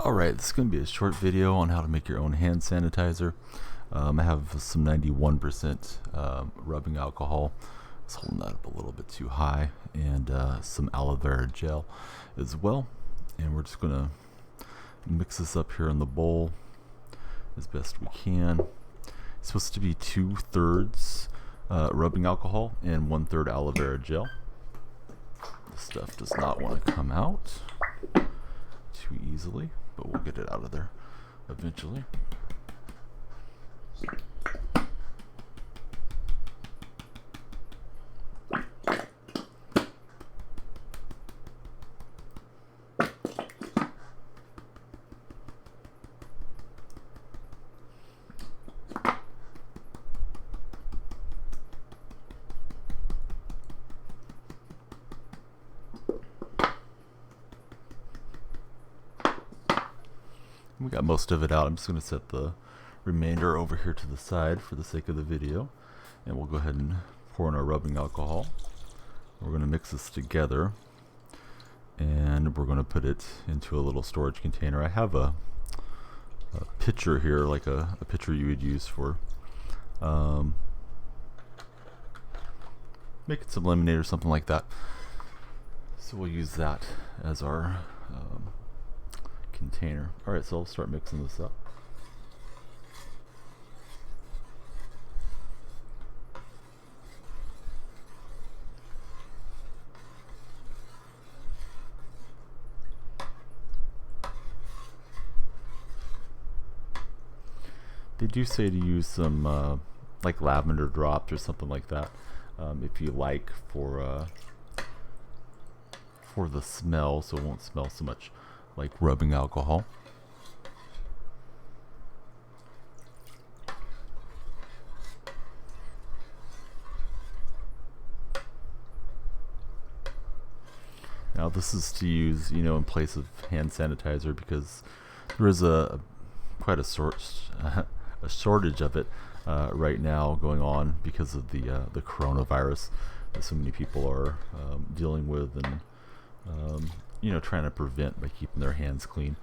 Alright, this is going to be a short video on how to make your own hand sanitizer. I have some 91% rubbing alcohol. It's holding that up a little bit too high, and some aloe vera gel as well. And we're just going to mix this up here in the bowl as best we can. It's supposed to be 2/3 rubbing alcohol and 1/3 aloe vera gel. This stuff does not want to come out too easily, but we'll get it out of there eventually. We got most of it out. I'm just going to set the remainder over here to the side for the sake of the video, and we'll go ahead and pour in our rubbing alcohol. We're going to mix this together, and we're going to put it into a little storage container. I have a pitcher here, like a pitcher you would use for making some lemonade or something like that. So we'll use that as our container. Alright, so I'll start mixing this up. They do say to use some like lavender drops or something like that, if you like, for the smell, so it won't smell so much like rubbing alcohol. Now this is to use, in place of hand sanitizer, because there is quite a shortage of it right now going on because of the coronavirus that so many people are dealing with, and trying to prevent by keeping their hands clean.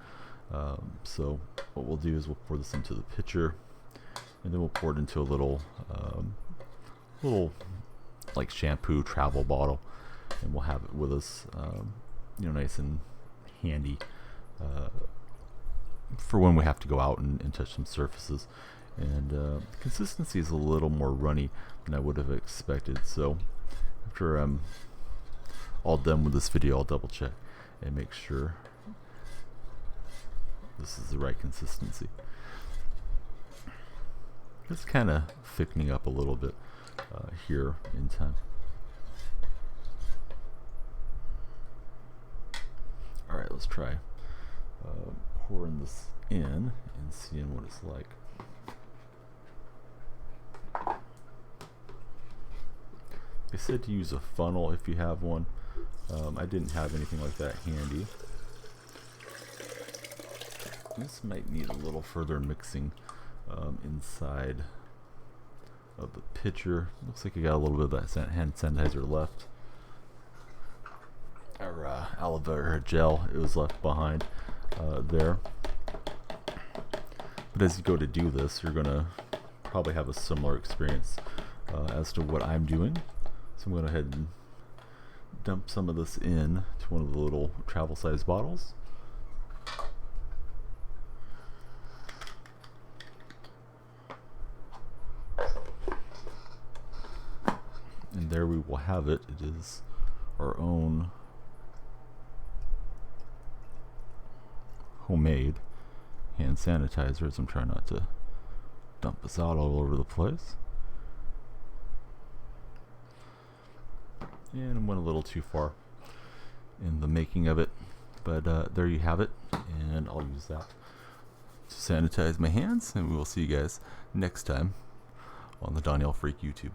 So what we'll do is we'll pour this into the pitcher, and then we'll pour it into a little like shampoo travel bottle, and we'll have it with us, nice and handy for when we have to go out and touch some surfaces. And the consistency is a little more runny than I would have expected, so after I'm all done with this video, I'll double check and make sure this is the right consistency. It's kind of thickening up a little bit here in time. Alright, let's try pouring this in and seeing what it's like. They said to use a funnel if you have one. I didn't have anything like that handy. This might need a little further mixing inside of the pitcher. Looks like you got a little bit of that hand sanitizer left. Our aloe vera gel, it was left behind there. But as you go to do this, you're going to probably have a similar experience as to what I'm doing. So I'm going to go ahead and dump some of this in to one of the little travel size bottles. And there we will have it. It is our own homemade hand sanitizer, so I'm trying not to dump this out all over the place. And went a little too far in the making of it, but there you have it, and I'll use that to sanitize my hands, and we will see you guys next time on the Donnell Freak YouTube.